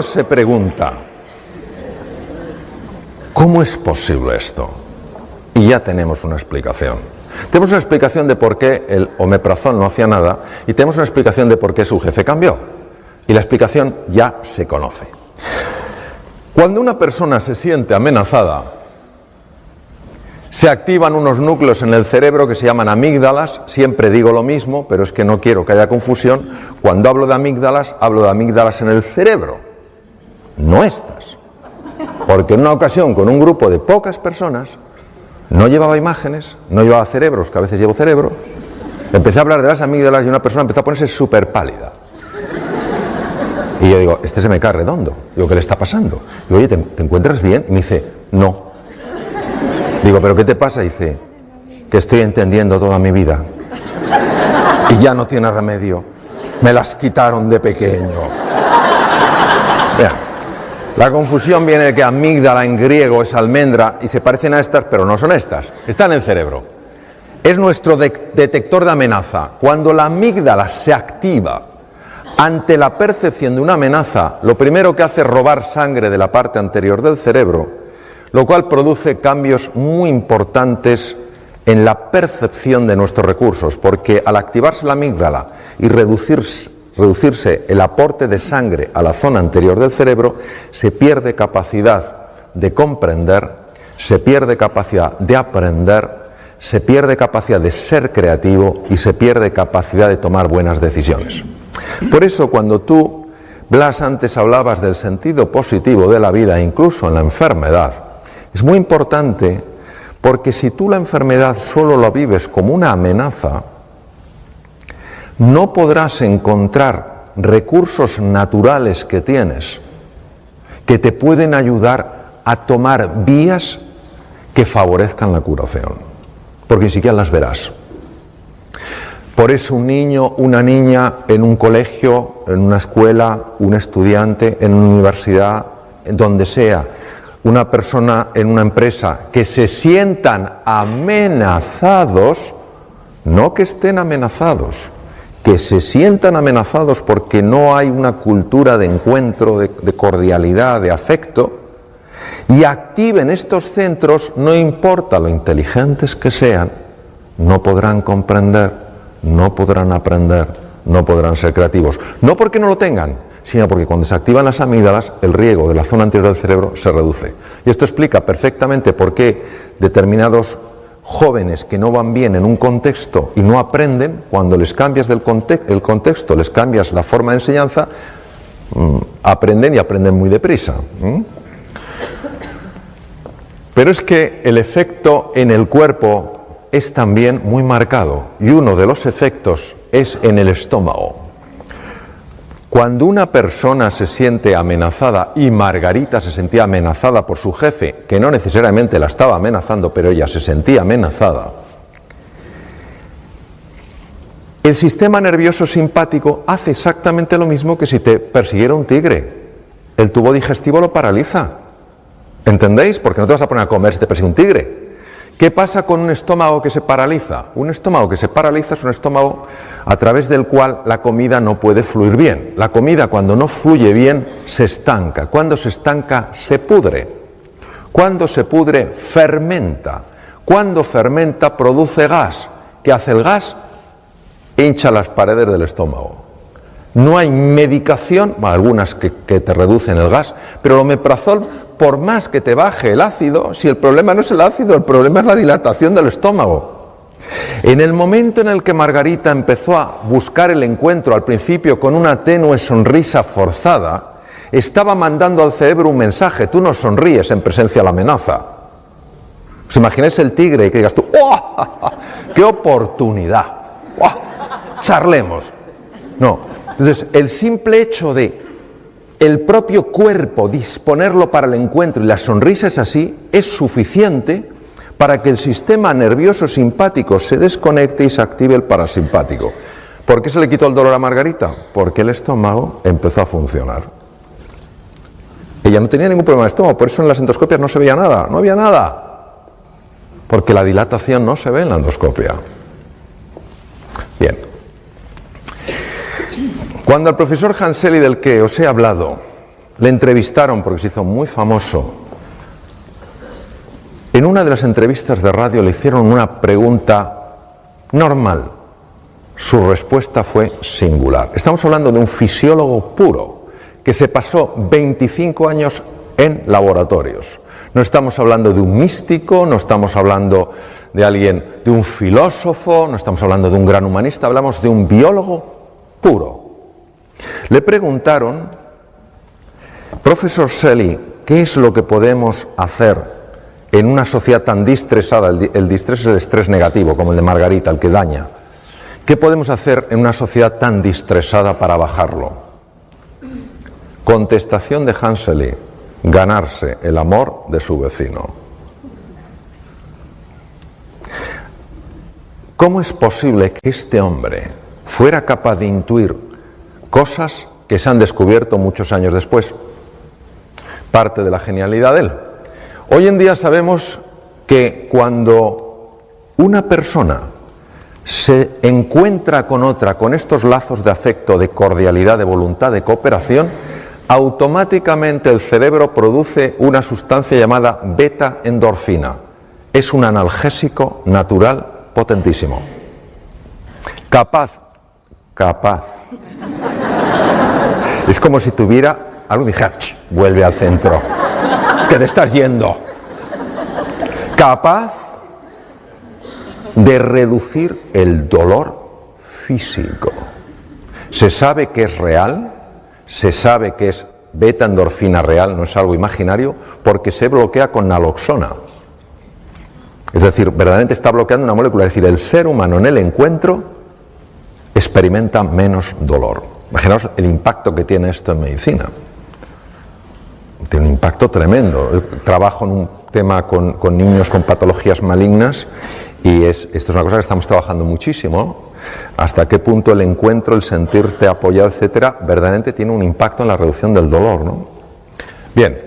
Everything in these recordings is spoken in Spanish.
uno se pregunta, ¿cómo es posible esto? Y ya tenemos una explicación. Tenemos una explicación de por qué el omeprazol no hacía nada y tenemos una explicación de por qué su jefe cambió. Y la explicación ya se conoce. Cuando una persona se siente amenazada, se activan unos núcleos en el cerebro que se llaman amígdalas. Siempre digo lo mismo, pero es que no quiero que haya confusión. Cuando hablo de amígdalas en el cerebro, no estas. Porque en una ocasión, con un grupo de pocas personas, no llevaba imágenes, no llevaba cerebros, que a veces llevo cerebro, empecé a hablar de las amígdalas y una persona empezó a ponerse súper pálida. Y yo digo, este se me cae redondo. Digo, ¿qué le está pasando? Digo, oye, ¿te encuentras bien? Y me dice, no. Digo, ¿pero qué te pasa? Y dice, que estoy entendiendo toda mi vida. Y ya no tiene remedio. Me las quitaron de pequeño. Vean, la confusión viene de que amígdala en griego es almendra y se parecen a estas, pero no son estas. Están en el cerebro. Es nuestro detector de amenaza. Cuando la amígdala se activa ante la percepción de una amenaza, lo primero que hace es robar sangre de la parte anterior del cerebro, lo cual produce cambios muy importantes en la percepción de nuestros recursos, porque al activarse la amígdala y reducirse el aporte de sangre a la zona anterior del cerebro, se pierde capacidad de comprender, se pierde capacidad de aprender, se pierde capacidad de ser creativo y se pierde capacidad de tomar buenas decisiones. Por eso, cuando tú, Blas, antes hablabas del sentido positivo de la vida, incluso en la enfermedad, es muy importante, porque si tú la enfermedad solo la vives como una amenaza, no podrás encontrar recursos naturales que tienes que te pueden ayudar a tomar vías que favorezcan la curación, porque ni siquiera las verás. Por eso un niño, una niña en un colegio, en una escuela, un estudiante en una universidad, donde sea, una persona en una empresa, que se sientan amenazados, no que estén amenazados, que se sientan amenazados porque no hay una cultura de encuentro, de cordialidad, de afecto, y activen estos centros, no importa lo inteligentes que sean, no podrán comprender, no podrán aprender, no podrán ser creativos. No porque no lo tengan, sino porque cuando se activan las amígdalas, el riego de la zona anterior del cerebro se reduce. Y esto explica perfectamente por qué determinados jóvenes que no van bien en un contexto y no aprenden, cuando les cambias el contexto, les cambias la forma de enseñanza, aprenden y aprenden muy deprisa. Pero es que el efecto en el cuerpo es también muy marcado, y uno de los efectos es en el estómago. Cuando una persona se siente amenazada, y Margarita se sentía amenazada por su jefe, que no necesariamente la estaba amenazando, pero ella se sentía amenazada, el sistema nervioso simpático hace exactamente lo mismo que si te persiguiera un tigre. El tubo digestivo lo paraliza. ¿Entendéis? Porque no te vas a poner a comer si te persigue un tigre. ¿Qué pasa con un estómago que se paraliza? Un estómago que se paraliza es un estómago a través del cual la comida no puede fluir bien. La comida, cuando no fluye bien, se estanca. Cuando se estanca, se pudre. Cuando se pudre, fermenta. Cuando fermenta, produce gas. ¿Qué hace el gas? Hincha las paredes del estómago. No hay medicación, bueno, algunas que te reducen el gas, pero el omeprazol, por más que te baje el ácido, si el problema no es el ácido, el problema es la dilatación del estómago. En el momento en el que Margarita empezó a buscar el encuentro, al principio con una tenue sonrisa forzada, estaba mandando al cerebro un mensaje: tú no sonríes en presencia de la amenaza. ¿Os imagináis el tigre y que digas tú, ¡oh! ¡Qué oportunidad! ¡Oh! ¡Charlemos! No. Entonces, el simple hecho de el propio cuerpo disponerlo para el encuentro, y la sonrisa es así, es suficiente para que el sistema nervioso simpático se desconecte y se active el parasimpático. ¿Por qué se le quitó el dolor a Margarita? Porque el estómago empezó a funcionar. Ella no tenía ningún problema de estómago, por eso en las endoscopias no se veía nada, no había nada, porque la dilatación no se ve en la endoscopia. Bien. Cuando el profesor Hanseli, del que os he hablado, le entrevistaron porque se hizo muy famoso. En una de las entrevistas de radio le hicieron una pregunta normal. Su respuesta fue singular. Estamos hablando de un fisiólogo puro que se pasó 25 años en laboratorios. No estamos hablando de un místico, no estamos hablando de alguien, de un filósofo, no estamos hablando de un gran humanista, hablamos de un biólogo puro. Le preguntaron, profesor Shelley, ¿qué es lo que podemos hacer en una sociedad tan distresada? El distrés es el estrés negativo, como el de Margarita, el que daña. ¿Qué podemos hacer en una sociedad tan distresada para bajarlo? Contestación de Hans Shelley: ganarse el amor de su vecino. ¿Cómo es posible que este hombre fuera capaz de intuir cosas que se han descubierto muchos años después? Parte de la genialidad de él. Hoy en día sabemos que cuando una persona se encuentra con otra, con estos lazos de afecto, de cordialidad, de voluntad, de cooperación, automáticamente el cerebro produce una sustancia llamada beta-endorfina. Es un analgésico natural potentísimo. Capaz. Es como si tuviera algo y dijera, vuelve al centro, que te estás yendo. Capaz de reducir el dolor físico. Se sabe que es real, se sabe que es beta-endorfina real, no es algo imaginario, porque se bloquea con naloxona. Es decir, verdaderamente está bloqueando una molécula. Es decir, el ser humano en el encuentro experimenta menos dolor. Imaginaos el impacto que tiene esto en medicina. Tiene un impacto tremendo. Yo trabajo en un tema con niños con patologías malignas y esto es una cosa que estamos trabajando muchísimo. Hasta qué punto el encuentro, el sentirte apoyado, etcétera, verdaderamente tiene un impacto en la reducción del dolor, ¿no? Bien,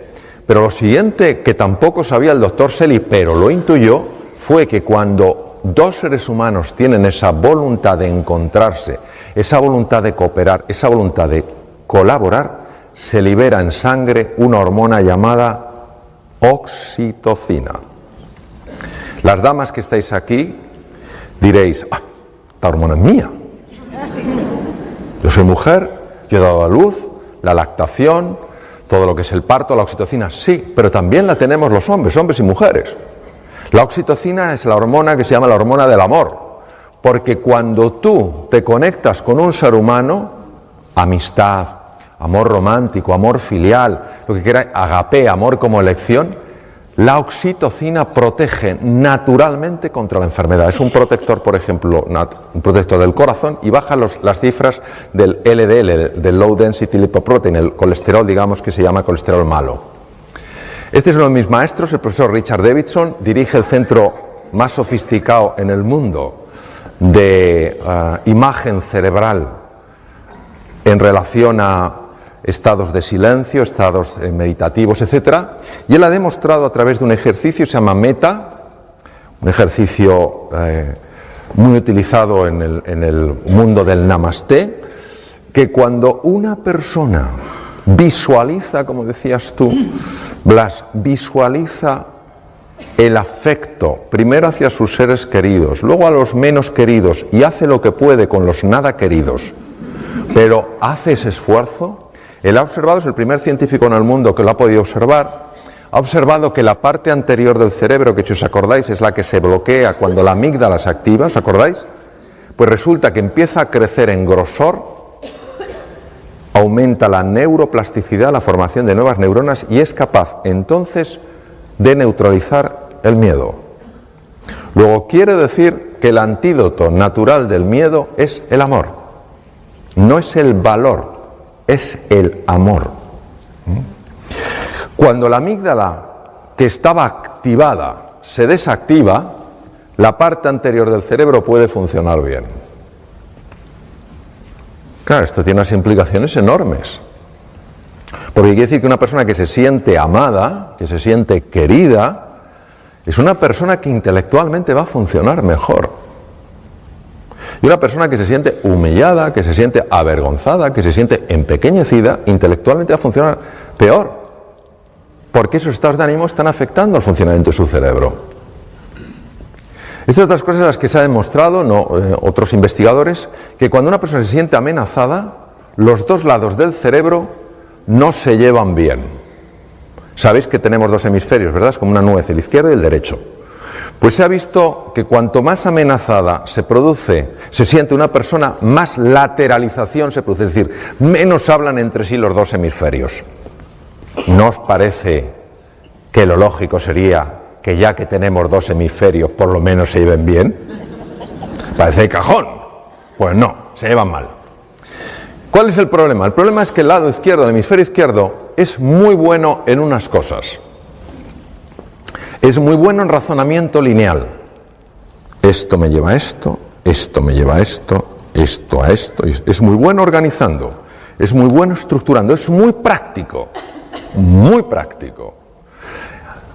pero lo siguiente que tampoco sabía el doctor Shelley, pero lo intuyó, fue que cuando dos seres humanos tienen esa voluntad de encontrarse, esa voluntad de cooperar, esa voluntad de colaborar, se libera en sangre una hormona llamada oxitocina. Las damas que estáis aquí diréis, esta hormona es mía. Yo soy mujer, yo he dado a luz, la lactación, todo lo que es el parto, la oxitocina, sí, pero también la tenemos los hombres y mujeres. La oxitocina es la hormona que se llama la hormona del amor, porque cuando tú te conectas con un ser humano, amistad, amor romántico, amor filial, lo que queráis, agape, amor como elección, la oxitocina protege naturalmente contra la enfermedad. Es un protector, por ejemplo, un protector del corazón y baja las cifras del LDL, del Low Density Lipoprotein, el colesterol, digamos, que se llama colesterol malo. Este es uno de mis maestros, el profesor Richard Davidson, dirige el centro más sofisticado en el mundo de imagen cerebral en relación a estados de silencio, estados meditativos, etc. Y él ha demostrado a través de un ejercicio, se llama Meta, un ejercicio muy utilizado en el mundo del Namaste, que cuando una persona visualiza, como decías tú, Blas, visualiza el afecto, primero hacia sus seres queridos, luego a los menos queridos, y hace lo que puede con los nada queridos, pero hace ese esfuerzo. Él ha observado, es el primer científico en el mundo que lo ha podido observar, ha observado que la parte anterior del cerebro, que si os acordáis es la que se bloquea cuando la amígdala se activa, ¿os acordáis? Pues resulta que empieza a crecer en grosor, aumenta la neuroplasticidad, la formación de nuevas neuronas y es capaz entonces de neutralizar el miedo. Luego quiere decir que el antídoto natural del miedo es el amor, no es el valor, es el amor. Cuando la amígdala que estaba activada se desactiva, la parte anterior del cerebro puede funcionar bien. Claro, esto tiene unas implicaciones enormes. Porque quiere decir que una persona que se siente amada, que se siente querida, es una persona que intelectualmente va a funcionar mejor. Y una persona que se siente humillada, que se siente avergonzada, que se siente empequeñecida, intelectualmente va a funcionar Peor, porque esos estados de ánimo están afectando al funcionamiento de su cerebro. Estas son otras cosas en las que se ha demostrado, otros investigadores, que cuando una persona se siente amenazada, los dos lados del cerebro no se llevan bien. Sabéis que tenemos dos hemisferios, ¿verdad? Es como una nuez, el izquierdo y el derecho. Pues se ha visto que cuanto más amenazada se siente una persona, más lateralización se produce, es decir, menos hablan entre sí los dos hemisferios. ¿No os parece que lo lógico sería que ya que tenemos dos hemisferios, por lo menos se lleven bien? Parece de cajón. Pues no, se llevan mal. ¿Cuál es el problema? El problema es que el lado izquierdo, el hemisferio izquierdo, es muy bueno en unas cosas. Es muy bueno en razonamiento lineal. Esto me lleva a esto, esto me lleva a esto, esto a esto. Es muy bueno organizando, es muy bueno estructurando, es muy práctico,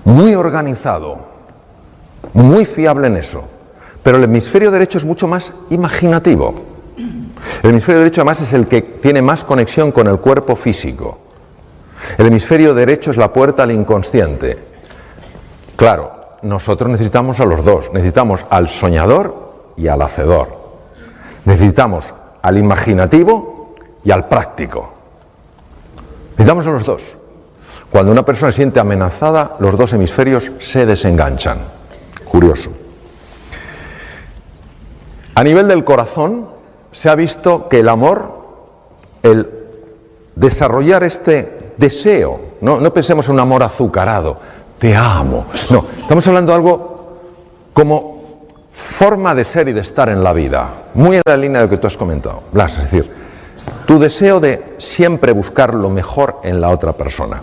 muy organizado, muy fiable en eso. Pero el hemisferio derecho es mucho más imaginativo. El hemisferio derecho además es el que tiene más conexión con el cuerpo físico. El hemisferio derecho es la puerta al inconsciente. Claro, nosotros necesitamos a los dos, necesitamos al soñador y al hacedor. Necesitamos al imaginativo y al práctico. Necesitamos a los dos. Cuando una persona se siente amenazada, los dos hemisferios se desenganchan. Curioso. A nivel del corazón, se ha visto que el amor, el desarrollar este deseo, no pensemos en un amor azucarado, te amo. No, estamos hablando de algo como forma de ser y de estar en la vida, muy en la línea de lo que tú has comentado, Blas, es decir, tu deseo de siempre buscar lo mejor en la otra persona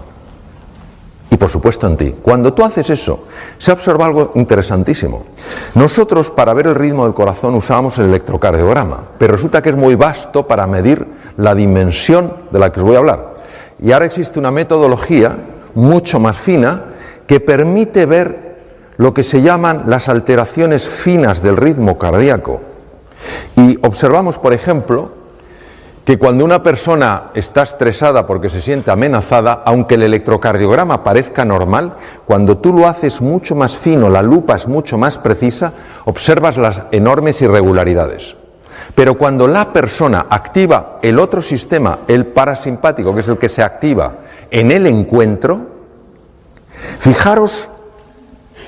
y por supuesto en ti. Cuando tú haces eso, se observa algo interesantísimo. Nosotros para ver el ritmo del corazón usábamos el electrocardiograma, pero resulta que es muy vasto para medir la dimensión de la que os voy a hablar. Y ahora existe una metodología mucho más fina que permite ver lo que se llaman las alteraciones finas del ritmo cardíaco. Y observamos, por ejemplo, que cuando una persona está estresada porque se siente amenazada, aunque el electrocardiograma parezca normal, cuando tú lo haces mucho más fino, la lupa es mucho más precisa, observas las enormes irregularidades. Pero cuando la persona activa el otro sistema, el parasimpático, que es el que se activa en el encuentro, fijaros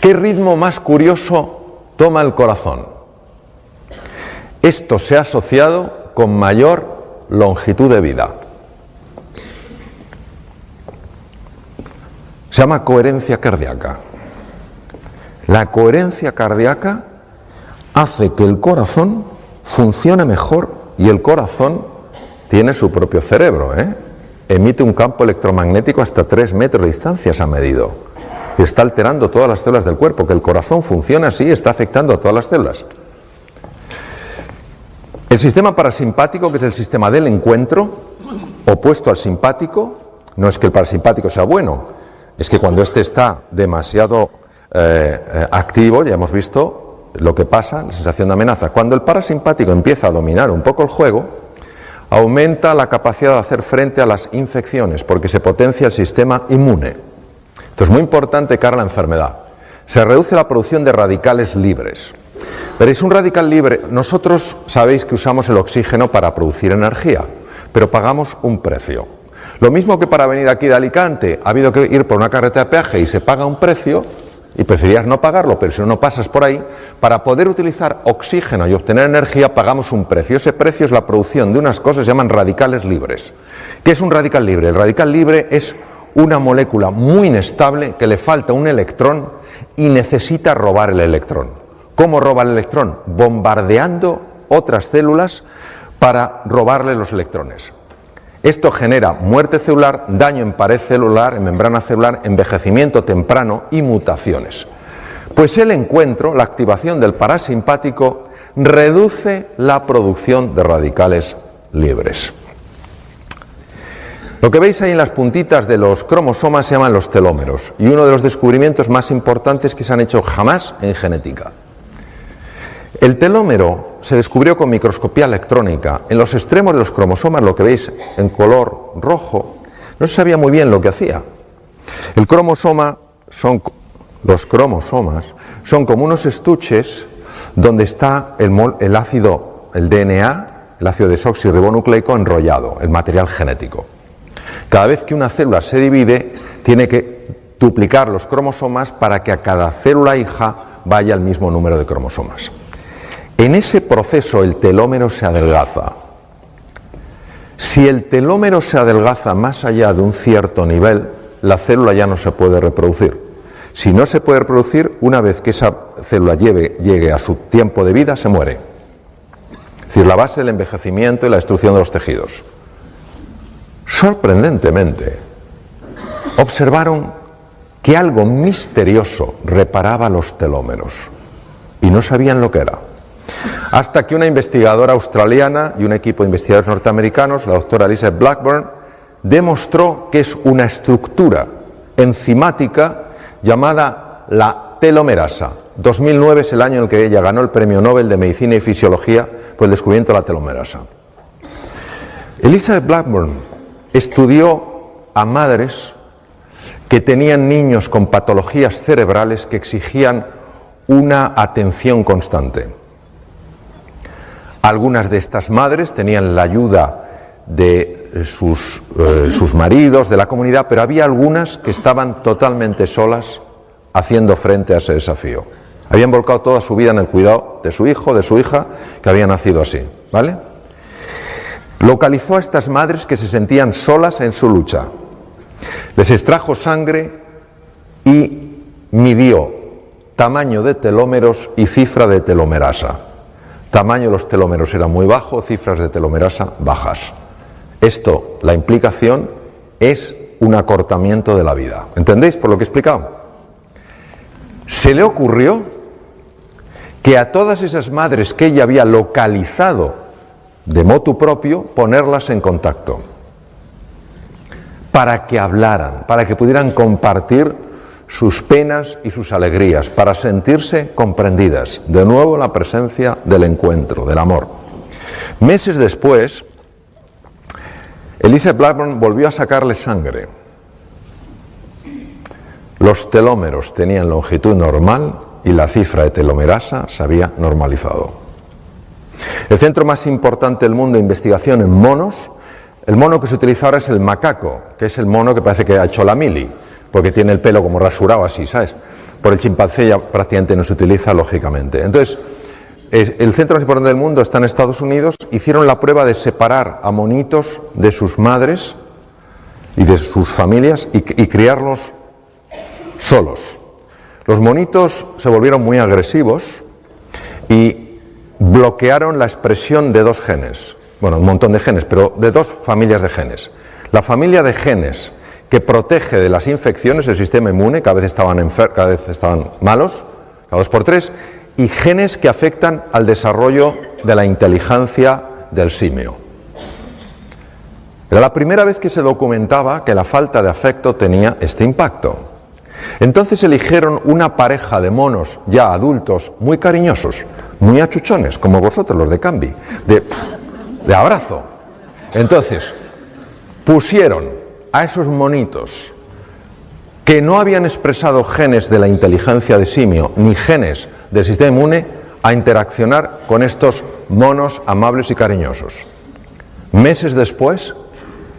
qué ritmo más curioso toma el corazón. Esto se ha asociado con mayor longitud de vida. Se llama coherencia cardíaca. La coherencia cardíaca hace que el corazón funcione mejor y el corazón tiene su propio cerebro, Emite un campo electromagnético hasta 3 metros de distancia, se ha medido. Y está alterando todas las células del cuerpo. Que el corazón funcione así está afectando a todas las células. El sistema parasimpático, que es el sistema del encuentro, opuesto al simpático, no es que el parasimpático sea bueno, es que cuando este está demasiado activo, ya hemos visto lo que pasa, la sensación de amenaza. Cuando el parasimpático empieza a dominar un poco el juego, aumenta la capacidad de hacer frente a las infecciones, porque se potencia el sistema inmune. Entonces, muy importante cara a la enfermedad. Se reduce la producción de radicales libres. Veréis, un radical libre, nosotros sabéis que usamos el oxígeno para producir energía, pero pagamos un precio. Lo mismo que para venir aquí de Alicante, ha habido que ir por una carretera de peaje y se paga un precio, y preferirías no pagarlo, pero si no pasas por ahí, para poder utilizar oxígeno y obtener energía pagamos un precio. Ese precio es la producción de unas cosas que se llaman radicales libres. ¿Qué es un radical libre? El radical libre es una molécula muy inestable que le falta un electrón y necesita robar el electrón. ¿Cómo roba el electrón? Bombardeando otras células para robarle los electrones. Esto genera muerte celular, daño en pared celular, en membrana celular, envejecimiento temprano y mutaciones. Pues el encuentro, la activación del parasimpático, reduce la producción de radicales libres. Lo que veis ahí en las puntitas de los cromosomas se llaman los telómeros, y uno de los descubrimientos más importantes que se han hecho jamás en genética. El telómero se descubrió con microscopía electrónica. En los extremos de los cromosomas, lo que veis en color rojo, No se sabía muy bien lo que hacía. Los cromosomas son como unos estuches donde está el ácido, el DNA, el ácido desoxirribonucleico enrollado, el material genético. Cada vez que una célula se divide, tiene que duplicar los cromosomas para que a cada célula hija vaya el mismo número de cromosomas. En ese proceso el telómero se adelgaza. Si el telómero se adelgaza más allá de un cierto nivel, la célula ya no se puede reproducir. Si no se puede reproducir, una vez que esa célula llegue a su tiempo de vida, se muere. Es decir, la base del envejecimiento y la destrucción de los tejidos. Sorprendentemente, observaron que algo misterioso reparaba los telómeros y no sabían lo que era. Hasta que una investigadora australiana y un equipo de investigadores norteamericanos, la doctora Elizabeth Blackburn, demostró que es una estructura enzimática llamada la telomerasa. 2009 es el año en el que ella ganó el Premio Nobel de Medicina y Fisiología por el descubrimiento de la telomerasa. Elizabeth Blackburn estudió a madres que tenían niños con patologías cerebrales que exigían una atención constante. Algunas de estas madres tenían la ayuda de sus maridos, de la comunidad, pero había algunas que estaban totalmente solas haciendo frente a ese desafío. Habían volcado toda su vida en el cuidado de su hijo, de su hija, que había nacido así, ¿vale? Localizó a estas madres que se sentían solas en su lucha. Les extrajo sangre y midió tamaño de telómeros y cifra de telomerasa. Tamaño de los telómeros era muy bajo, cifras de telomerasa bajas. Esto, la implicación, es un acortamiento de la vida. ¿Entendéis por lo que he explicado? Se le ocurrió que a todas esas madres que ella había localizado de motu propio, ponerlas en contacto para que hablaran, para que pudieran compartir sus penas y sus alegrías, para sentirse comprendidas. De nuevo la presencia del encuentro, del amor. Meses después, Elizabeth Blackburn volvió a sacarle sangre. Los telómeros tenían longitud normal y la cifra de telomerasa se había normalizado. El centro más importante del mundo de investigación en monos, el mono que se utiliza ahora es el macaco, que es el mono que parece que ha hecho la mili, porque tiene el pelo como rasurado así, ¿sabes? Por el chimpancé ya prácticamente no se utiliza, lógicamente. Entonces, el centro más importante del mundo está en Estados Unidos. Hicieron la prueba de separar a monitos de sus madres y de sus familias y criarlos solos. Los monitos se volvieron muy agresivos y bloquearon la expresión de dos genes. Bueno, un montón de genes, pero de dos familias de genes. La familia de genes que protege de las infecciones, el sistema inmune, cada vez estaban malos, cada 2 por 3, y genes que afectan al desarrollo de la inteligencia del simio. Era la primera vez que se documentaba que la falta de afecto tenía este impacto. Entonces eligieron una pareja de monos ya adultos muy cariñosos, muy achuchones, como vosotros los de Cambi, de abrazo. Entonces pusieron a esos monitos que no habían expresado genes de la inteligencia de simio ni genes del sistema inmune a interaccionar con estos monos amables y cariñosos. Meses después,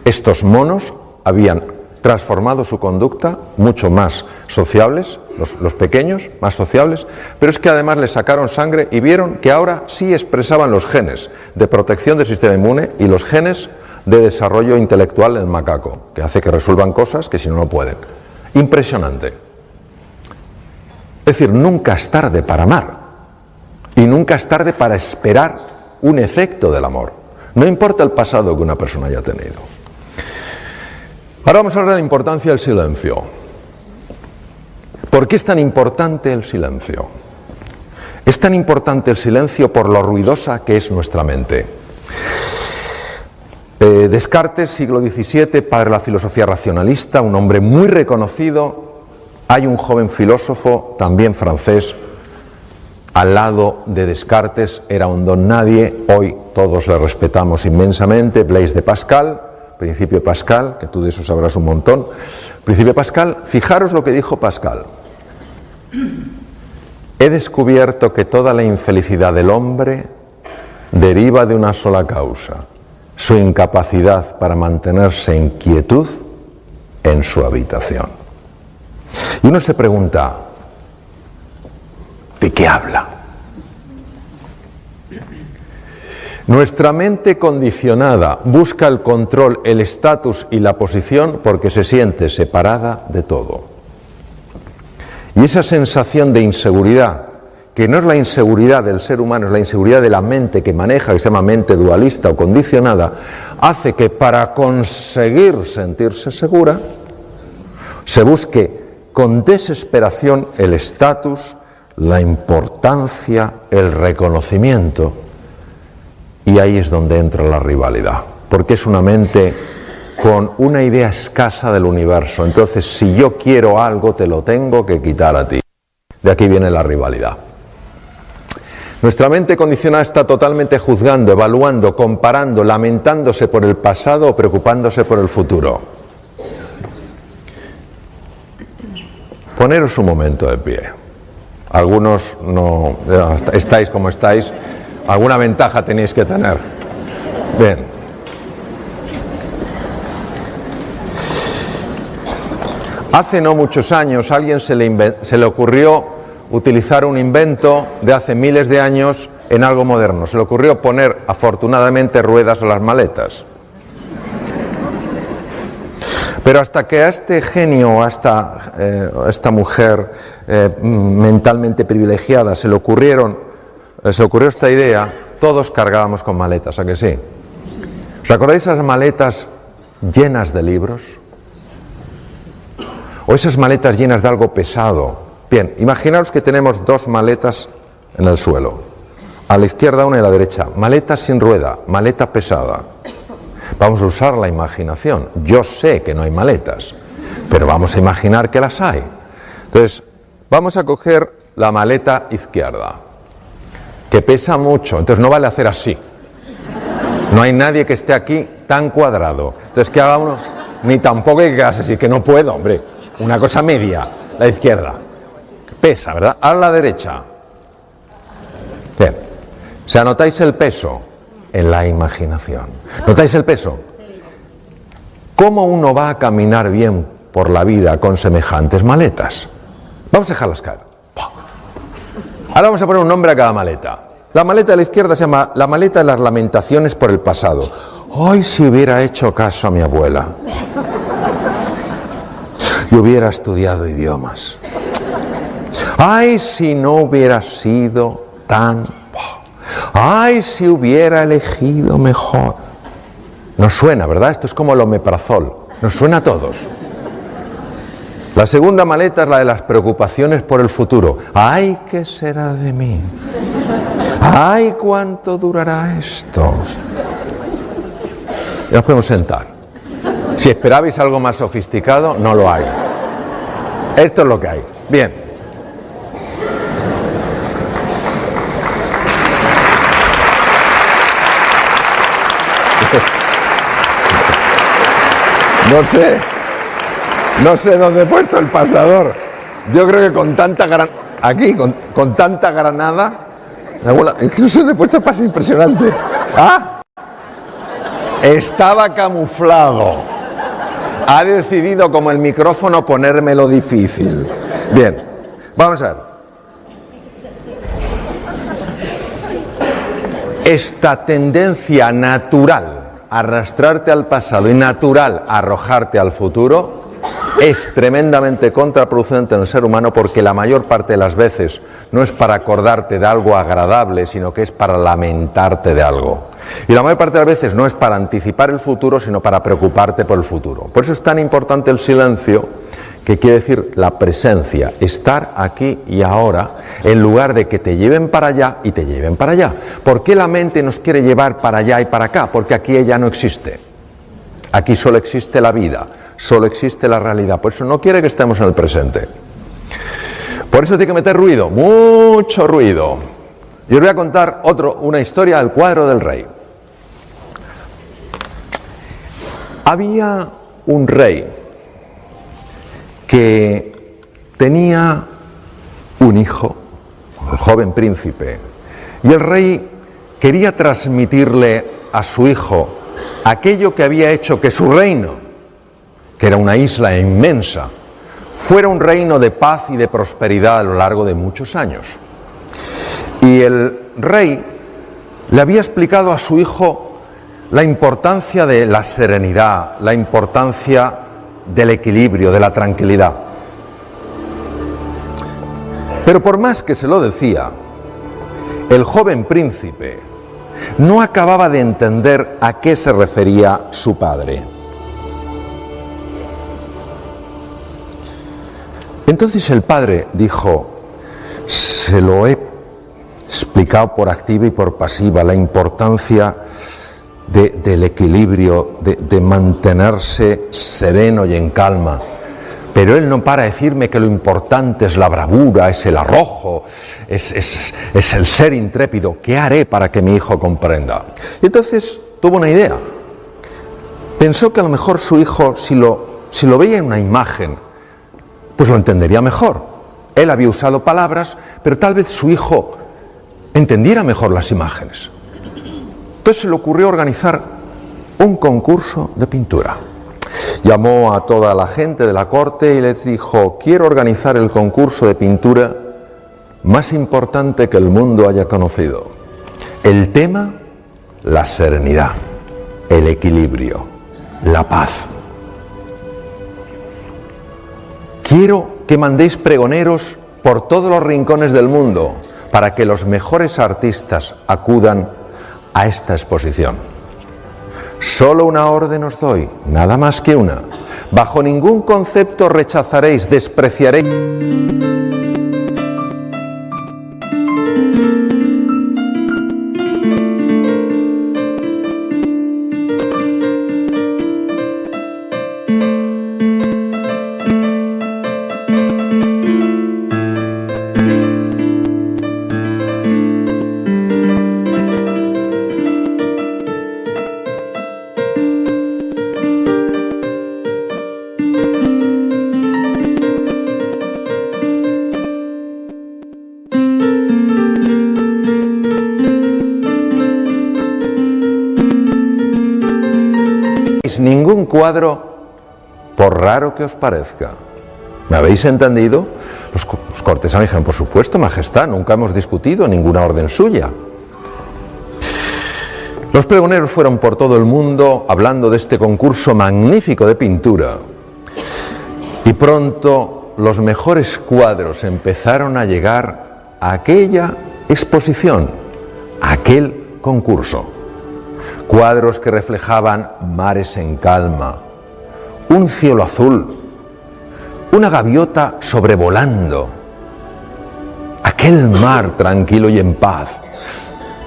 estos monos habían transformado su conducta, mucho más sociables, los pequeños, más sociables, pero es que además les sacaron sangre y vieron que ahora sí expresaban los genes de protección del sistema inmune y los genes de desarrollo intelectual en el macaco, que hace que resuelvan cosas que si no, no pueden. Impresionante. Es decir, nunca es tarde para amar y nunca es tarde para esperar un efecto del amor. No importa el pasado que una persona haya tenido. Ahora vamos a hablar de la importancia del silencio. ¿Por qué es tan importante el silencio? Es tan importante el silencio por lo ruidosa que es nuestra mente. Descartes, siglo XVII, padre de la filosofía racionalista, un hombre muy reconocido. Hay un joven filósofo, también francés, al lado de Descartes, era un don nadie, hoy todos le respetamos inmensamente, Blaise de Pascal, Principio Pascal, que tú de eso sabrás un montón. Principio Pascal, fijaros lo que dijo Pascal. He descubierto que toda la infelicidad del hombre deriva de una sola causa, su incapacidad para mantenerse en quietud en su habitación. Y uno se pregunta, ¿de qué habla? Nuestra mente condicionada busca el control, el estatus y la posición porque se siente separada de todo. Y esa sensación de inseguridad, que no es la inseguridad del ser humano, es la inseguridad de la mente que maneja, que se llama mente dualista o condicionada, hace que para conseguir sentirse segura, se busque con desesperación el estatus, la importancia, el reconocimiento. Y ahí es donde entra la rivalidad, porque es una mente con una idea escasa del universo. Entonces, si yo quiero algo, te lo tengo que quitar a ti. De aquí viene la rivalidad. Nuestra mente condicionada está totalmente juzgando, evaluando, comparando, lamentándose por el pasado o preocupándose por el futuro. Poneros un momento de pie. Algunos no estáis como estáis. Alguna ventaja tenéis que tener. Bien. Hace no muchos años a alguien se le ocurrió utilizar un invento de hace miles de años en algo moderno. Se le ocurrió poner, afortunadamente, ruedas a las maletas. Pero hasta que a este genio, a esta mujer mentalmente privilegiada se le ocurrió esta idea, todos cargábamos con maletas, ¿a que sí? ¿Os acordáis esas maletas llenas de libros? O esas maletas llenas de algo pesado. Bien, imaginaos que tenemos dos maletas en el suelo. A la izquierda una y a la derecha. Maleta sin rueda, maleta pesada. Vamos a usar la imaginación. Yo sé que no hay maletas, pero vamos a imaginar que las hay. Entonces, vamos a coger la maleta izquierda, que pesa mucho, entonces no vale hacer así. No hay nadie que esté aquí tan cuadrado. Entonces, que haga uno, ni tampoco hay que quedarse así, que no puedo, hombre. Una cosa media, la izquierda. Pesa, ¿verdad? A la derecha. Bien. Si anotáis el peso en la imaginación. ¿Notáis el peso? ¿Cómo uno va a caminar bien por la vida con semejantes maletas? Vamos a dejarlas caer. Ahora vamos a poner un nombre a cada maleta. La maleta de la izquierda se llama la maleta de las lamentaciones por el pasado. Ay, si hubiera hecho caso a mi abuela. Y hubiera estudiado idiomas. Ay, si no hubiera sido tan... Ay, si hubiera elegido mejor. Nos suena, ¿verdad? Esto es como el omeprazol. Nos suena a todos. La segunda maleta es la de las preocupaciones por el futuro. Ay, ¿qué será de mí? Ay, ¿cuánto durará esto? Ya nos podemos sentar. Si esperabais algo más sofisticado, no lo hay. Esto es lo que hay. Bien. No sé dónde he puesto el pasador. Yo creo que con tanta con tanta granada, incluso he puesto el paso impresionante. ¡Ah! Estaba camuflado. Ha decidido, como el micrófono, ponérmelo difícil. Bien, vamos a ver. Esta tendencia natural a arrastrarte al pasado y natural a arrojarte al futuro es tremendamente contraproducente en el ser humano, porque la mayor parte de las veces no es para acordarte de algo agradable, sino que es para lamentarte de algo. Y la mayor parte de las veces no es para anticipar el futuro, sino para preocuparte por el futuro. Por eso es tan importante el silencio, que quiere decir la presencia, estar aquí y ahora, en lugar de que te lleven para allá y te lleven para allá. ¿Por qué la mente nos quiere llevar para allá y para acá? Porque aquí ella no existe. Aquí solo existe la vida, solo existe la realidad. Por eso no quiere que estemos en el presente. Por eso tiene que meter ruido, mucho ruido. Y os voy a contar una historia del cuadro del rey. Había un rey que tenía un hijo, el joven príncipe, y el rey quería transmitirle a su hijo aquello que había hecho que su reino, que era una isla inmensa, fuera un reino de paz y de prosperidad a lo largo de muchos años. Y el rey le había explicado a su hijo la importancia de la serenidad, la importancia del equilibrio, de la tranquilidad. Pero por más que se lo decía, el joven príncipe no acababa de entender a qué se refería su padre. Entonces el padre dijo: se lo he explicado por activa y por pasiva, la importancia del equilibrio, de mantenerse sereno y en calma. Pero él no para de decirme que lo importante es la bravura, es el arrojo, es el ser intrépido. ¿Qué haré para que mi hijo comprenda? Y entonces tuvo una idea. Pensó que a lo mejor su hijo, si lo veía en una imagen, pues lo entendería mejor. Él había usado palabras, pero tal vez su hijo entendiera mejor las imágenes. Entonces se le ocurrió organizar un concurso de pintura. Llamó a toda la gente de la corte y les dijo: quiero organizar el concurso de pintura más importante que el mundo haya conocido. El tema: la serenidad, el equilibrio, la paz. Quiero que mandéis pregoneros por todos los rincones del mundo para que los mejores artistas acudan a esta exposición. Solo una orden os doy, nada más que una. Bajo ningún concepto rechazaréis, despreciaréis. Ningún cuadro, por raro que os parezca. ¿Me habéis entendido? Los cortesanos dijeron: por supuesto, majestad, nunca hemos discutido ninguna orden suya. Los pregoneros fueron por todo el mundo hablando de este concurso magnífico de pintura, y pronto los mejores cuadros empezaron a llegar a aquella exposición, a aquel concurso. Cuadros que reflejaban mares en calma, un cielo azul, una gaviota sobrevolando, aquel mar tranquilo y en paz.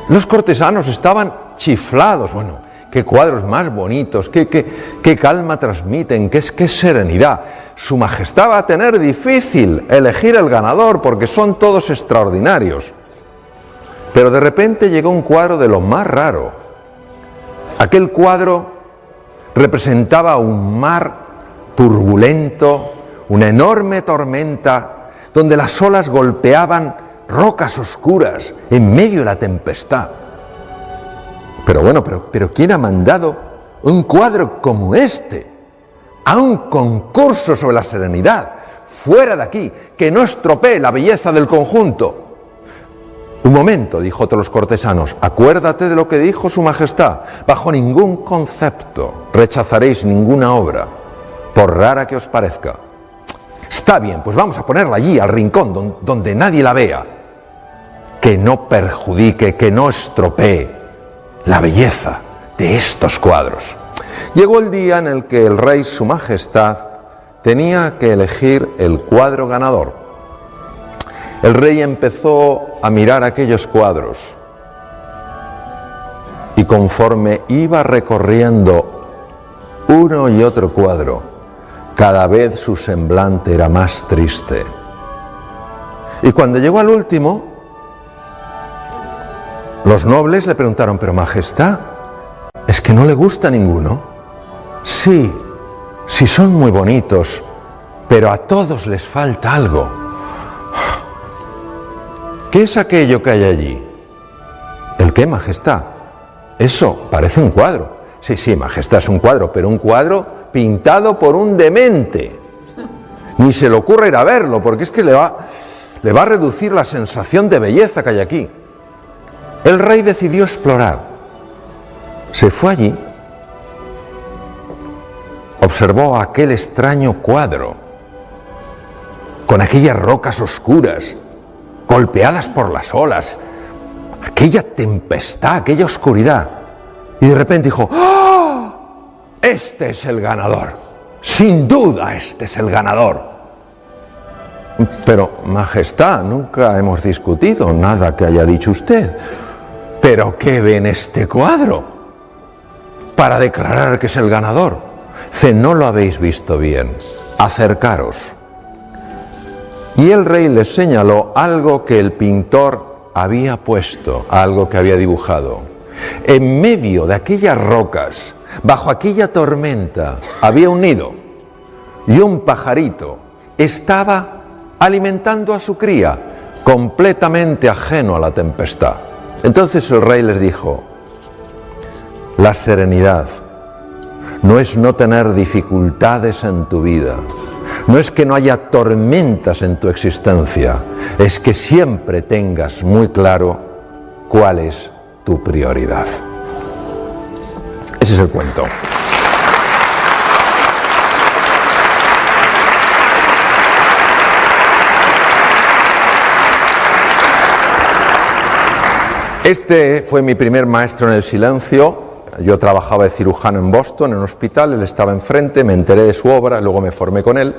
Los cortesanos estaban chiflados. Bueno, qué cuadros más bonitos, qué calma transmiten, qué serenidad. Su majestad va a tener difícil elegir el ganador porque son todos extraordinarios. Pero de repente llegó un cuadro de lo más raro. Aquel cuadro representaba un mar turbulento, una enorme tormenta, donde las olas golpeaban rocas oscuras en medio de la tempestad. Pero bueno, pero ¿quién ha mandado un cuadro como este a un concurso sobre la serenidad? Fuera de aquí, que no estropee la belleza del conjunto. Un momento, dijo otro de los cortesanos, acuérdate de lo que dijo su majestad. Bajo ningún concepto rechazaréis ninguna obra, por rara que os parezca. Está bien, pues vamos a ponerla allí, al rincón, donde nadie la vea. Que no perjudique, que no estropee la belleza de estos cuadros. Llegó el día en el que el rey, su majestad, tenía que elegir el cuadro ganador. El rey empezó a mirar aquellos cuadros y conforme iba recorriendo uno y otro cuadro, cada vez su semblante era más triste. Y cuando llegó al último, los nobles le preguntaron: pero majestad, ¿es que no le gusta ninguno? sí, sí son muy bonitos, pero a todos les falta algo. ¿Qué es aquello que hay allí? ¿El qué, Majestad? Eso parece un cuadro. Sí, sí, Majestad, es un cuadro, pero un cuadro pintado por un demente. Ni se le ocurra ir a verlo, porque es que le va a reducir la sensación de belleza que hay aquí. El rey decidió explorar. Se fue allí, observó aquel extraño cuadro, con aquellas rocas oscuras, golpeadas por las olas, aquella tempestad, aquella oscuridad, y de repente dijo: ¡oh! Este es el ganador, sin duda este es el ganador. Pero, Majestad, nunca hemos discutido nada que haya dicho usted. ¿Pero qué ve en este cuadro para declarar que es el ganador? Si no lo habéis visto bien, acercaros. Y el rey les señaló algo que el pintor había puesto, algo que había dibujado. En medio de aquellas rocas, bajo aquella tormenta, había un nido y un pajarito estaba alimentando a su cría, completamente ajeno a la tempestad. Entonces el rey les dijo: la serenidad no es no tener dificultades en tu vida, no es que no haya tormentas en tu existencia, es que siempre tengas muy claro cuál es tu prioridad. Ese es el cuento. Este fue mi primer maestro en el silencio. Yo trabajaba de cirujano en Boston, en un hospital, él estaba enfrente, me enteré de su obra, luego me formé con él.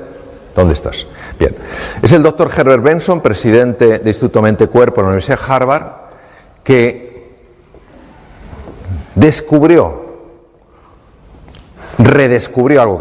¿Dónde estás? Bien. Es el doctor Herbert Benson, presidente del Instituto Mente-Cuerpo de la Universidad de Harvard, que redescubrió algo.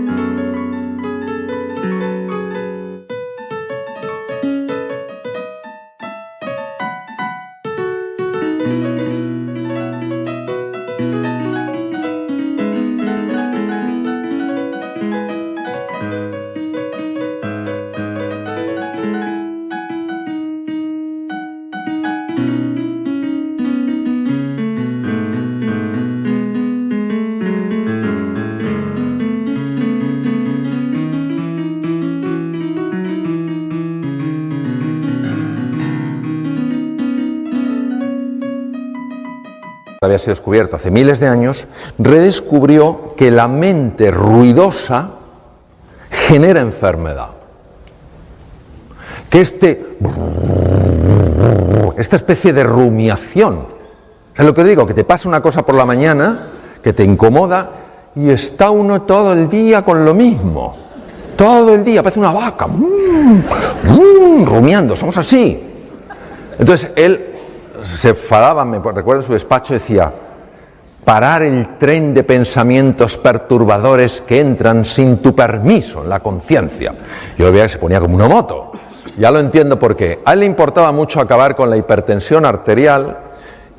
Había sido descubierto hace miles de años, redescubrió que la mente ruidosa genera enfermedad. Que esta especie de rumiación, ¿sabes lo que digo? Que te pasa una cosa por la mañana, que te incomoda, y está uno todo el día con lo mismo. Todo el día, parece una vaca, rumiando, somos así. Entonces él se enfadaba, me recuerdo en su despacho, decía: parar el tren de pensamientos perturbadores que entran sin tu permiso en la conciencia. Yo veía que se ponía como una moto. Ya lo entiendo por qué. A él le importaba mucho acabar con la hipertensión arterial,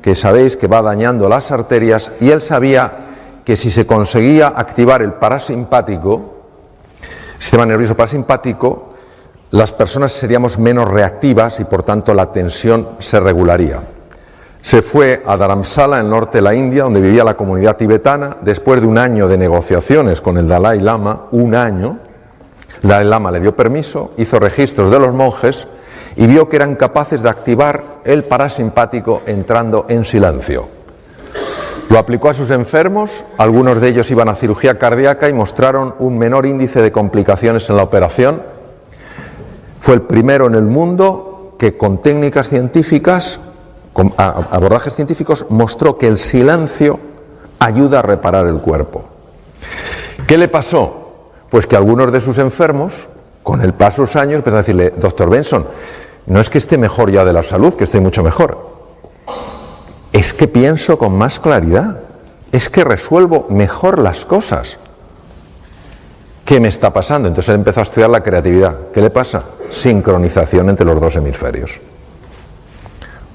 que sabéis que va dañando las arterias, y él sabía que si se conseguía activar el parasimpático, el sistema nervioso parasimpático, las personas seríamos menos reactivas y por tanto la tensión se regularía. Se fue a Dharamsala, en el norte de la India, donde vivía la comunidad tibetana. Después de un año de negociaciones con el Dalai Lama, el Dalai Lama le dio permiso, hizo registros de los monjes y vio que eran capaces de activar el parasimpático entrando en silencio. Lo aplicó a sus enfermos, algunos de ellos iban a cirugía cardíaca y mostraron un menor índice de complicaciones en la operación. Fue el primero en el mundo que con técnicas científicas, con abordajes científicos, mostró que el silencio ayuda a reparar el cuerpo. ¿Qué le pasó? Pues que algunos de sus enfermos, con el paso de los años, empezaron a decirle: doctor Benson, no es que esté mejor ya de la salud, que esté mucho mejor, es que pienso con más claridad, es que resuelvo mejor las cosas. ¿Qué me está pasando? Entonces él empezó a estudiar la creatividad. ¿Qué le pasa? Sincronización entre los dos hemisferios.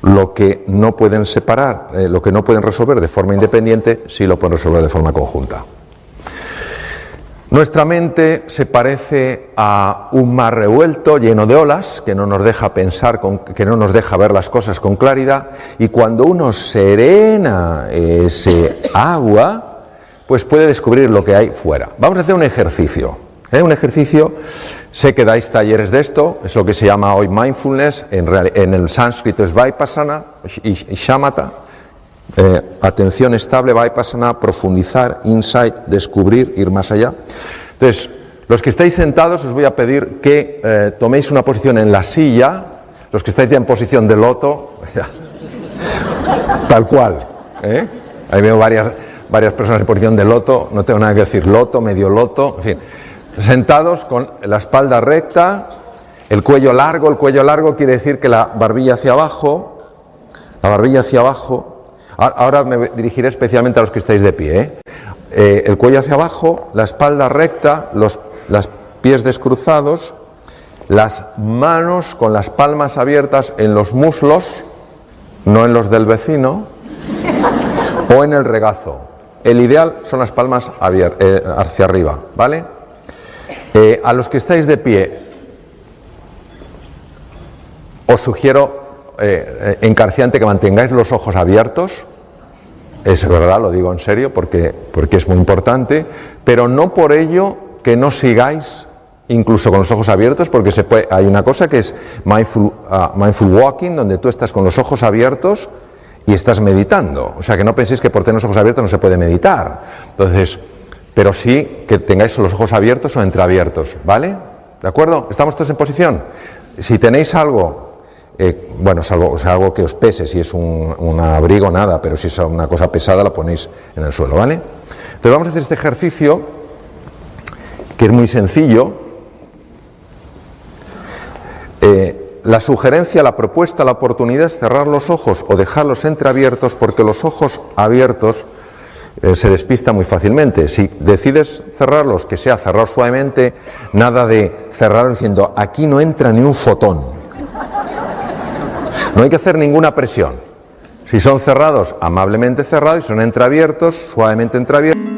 Lo que no pueden separar, lo que no pueden resolver de forma independiente, sí lo pueden resolver de forma conjunta. Nuestra mente se parece a un mar revuelto lleno de olas que no nos deja pensar, que no nos deja ver las cosas con claridad, y cuando uno serena ese agua, pues puede descubrir lo que hay fuera. Vamos a hacer un ejercicio. Un ejercicio, sé que dais talleres de esto, es lo que se llama hoy mindfulness, en el sánscrito es vipassana y shamatha. Atención estable, vipassana, profundizar, insight, descubrir, ir más allá. Entonces, los que estáis sentados os voy a pedir que toméis una posición en la silla, los que estáis ya en posición de loto, tal cual. Ahí veo varias personas en posición de loto, no tengo nada que decir, loto, medio loto, en fin. Sentados con la espalda recta, el cuello largo quiere decir que la barbilla hacia abajo. Ahora me dirigiré especialmente a los que estáis de pie. El cuello hacia abajo, la espalda recta, los pies descruzados, las manos con las palmas abiertas en los muslos, no en los del vecino, o en el regazo. El ideal son las palmas hacia arriba, ¿vale? A los que estáis de pie, os sugiero encarecidamente que mantengáis los ojos abiertos. Es verdad, lo digo en serio, porque es muy importante, pero no por ello que no sigáis incluso con los ojos abiertos, porque hay una cosa que es mindful walking, donde tú estás con los ojos abiertos y estás meditando. O sea, que no penséis que por tener los ojos abiertos no se puede meditar. Entonces, pero sí que tengáis los ojos abiertos o entreabiertos, ¿vale? ¿De acuerdo? ¿Estamos todos en posición? Si tenéis algo... algo que os pese, si es un abrigo, nada, pero si es una cosa pesada la ponéis en el suelo, ¿vale? Entonces vamos a hacer este ejercicio, que es muy sencillo. La sugerencia, la propuesta, la oportunidad es cerrar los ojos o dejarlos entreabiertos, porque los ojos abiertos se despista muy fácilmente. Si decides cerrarlos, que sea cerrar suavemente, nada de cerrar diciendo, aquí no entra ni un fotón. No hay que hacer ninguna presión. Si son cerrados, amablemente cerrados, y son entreabiertos, suavemente entreabiertos.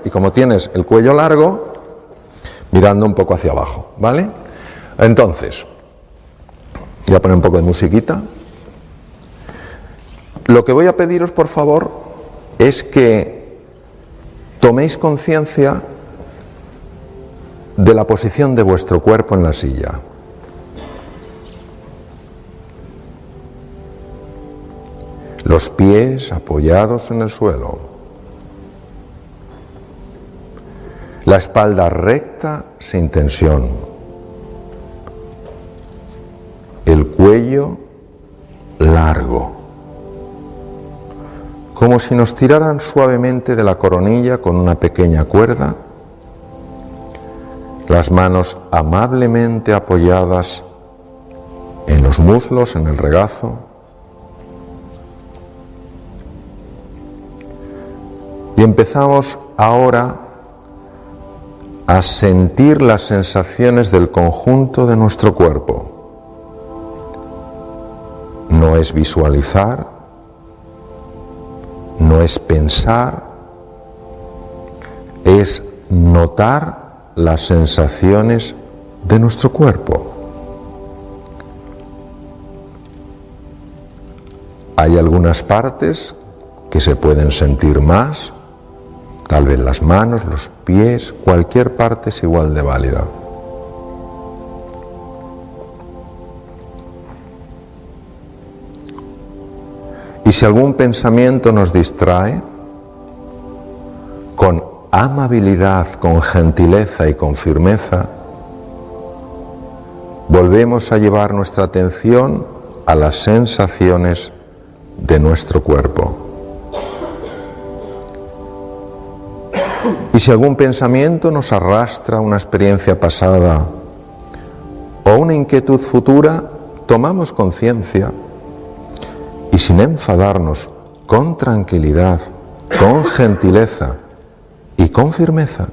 Y como tienes el cuello largo, mirando un poco hacia abajo, ¿vale? Entonces, voy a poner un poco de musiquita. Lo que voy a pediros, por favor, es que toméis conciencia de la posición de vuestro cuerpo en la silla. Los pies apoyados en el suelo. La espalda recta, sin tensión. El cuello largo. Como si nos tiraran suavemente de la coronilla con una pequeña cuerda. Las manos amablemente apoyadas en los muslos, en el regazo. Y empezamos ahora a sentir las sensaciones del conjunto de nuestro cuerpo. No es visualizar, no es pensar, es notar las sensaciones de nuestro cuerpo. Hay algunas partes que se pueden sentir más, tal vez las manos, los pies, cualquier parte es igual de válida. Y si algún pensamiento nos distrae, con amabilidad, con gentileza y con firmeza, volvemos a llevar nuestra atención a las sensaciones de nuestro cuerpo. Y si algún pensamiento nos arrastra a una experiencia pasada o una inquietud futura, tomamos conciencia y sin enfadarnos, con tranquilidad, con gentileza y con firmeza,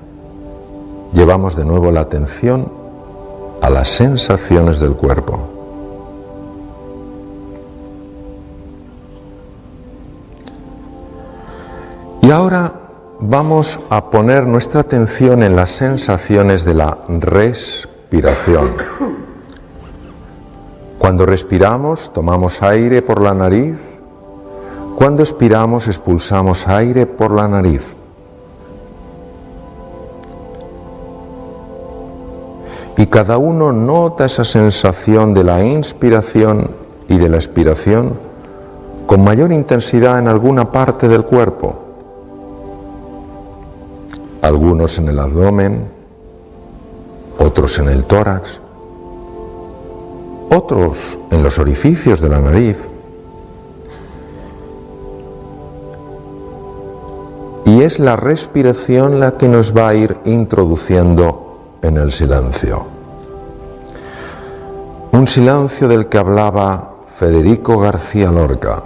llevamos de nuevo la atención a las sensaciones del cuerpo. Y ahora vamos a poner nuestra atención en las sensaciones de la respiración. Cuando respiramos, tomamos aire por la nariz. Cuando expiramos, expulsamos aire por la nariz. Y cada uno nota esa sensación de la inspiración y de la expiración con mayor intensidad en alguna parte del cuerpo. Algunos en el abdomen, otros en el tórax, otros en los orificios de la nariz. Y es la respiración la que nos va a ir introduciendo en el silencio. Un silencio del que hablaba Federico García Lorca.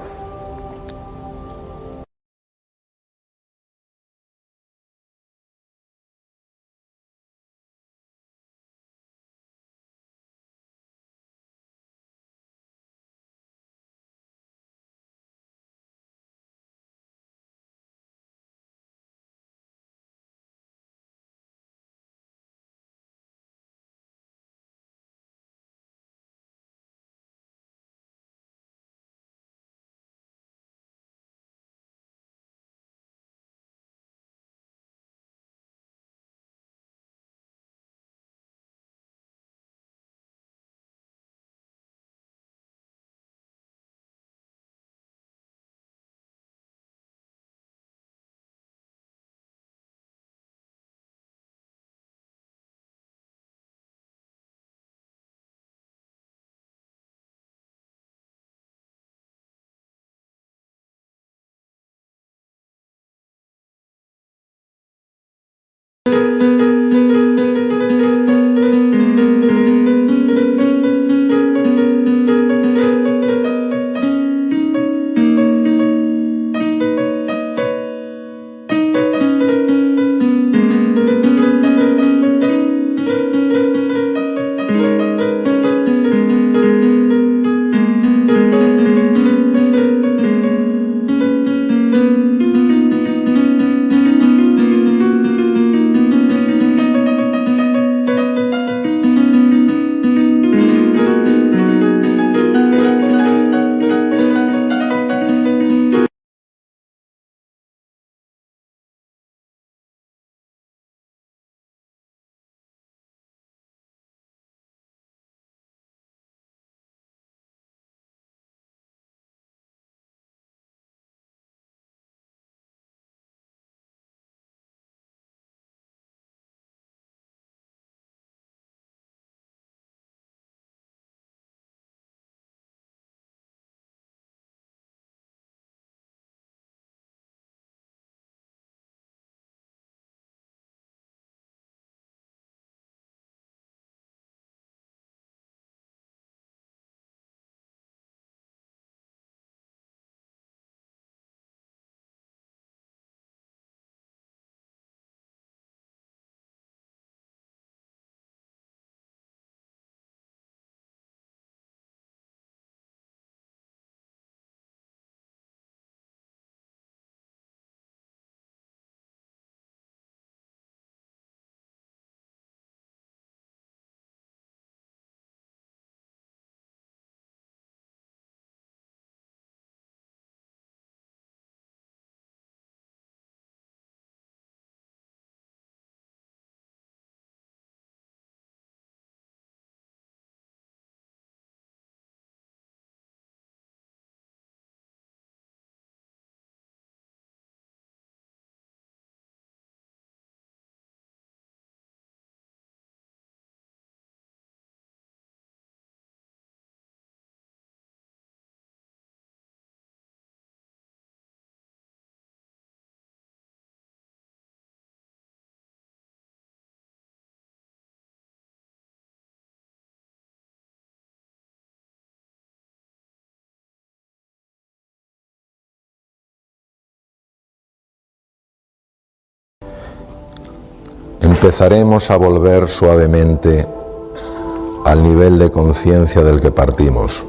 empezaremos a volver suavemente al nivel de conciencia del que partimos.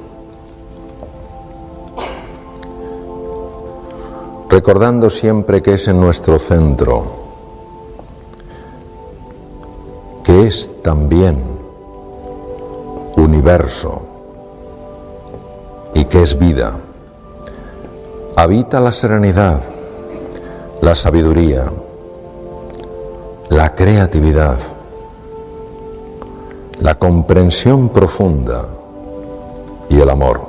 Recordando siempre que es en nuestro centro, que es también universo y que es vida, habita la serenidad, la sabiduría, la creatividad, la comprensión profunda y el amor.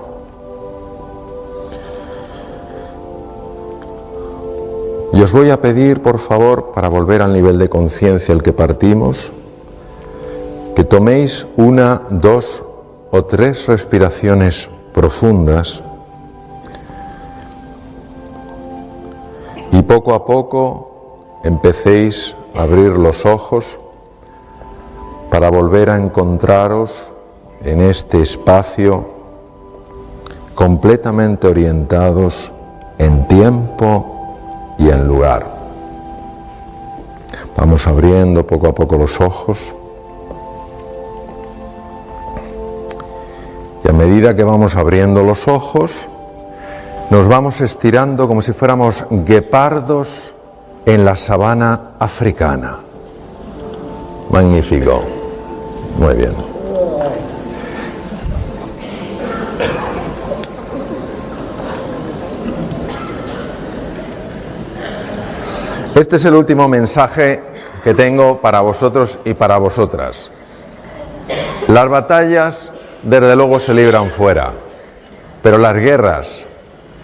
Y os voy a pedir, por favor, para volver al nivel de conciencia del que partimos, que toméis 1, 2 o 3 respiraciones profundas y poco a poco empecéis a abrir los ojos para volver a encontraros en este espacio completamente orientados en tiempo y en lugar. Vamos abriendo poco a poco los ojos y a medida que vamos abriendo los ojos nos vamos estirando como si fuéramos guepardos en la sabana africana. Magnífico. Muy bien. Este es el último mensaje que tengo para vosotros y para vosotras. Las batallas, desde luego, se libran fuera, pero las guerras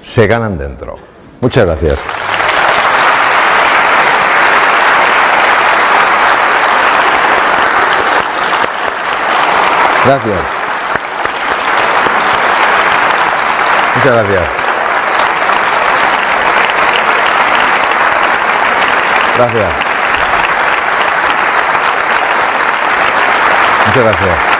se ganan dentro. Muchas gracias. Gracias. Muchas gracias. Gracias. Muchas gracias.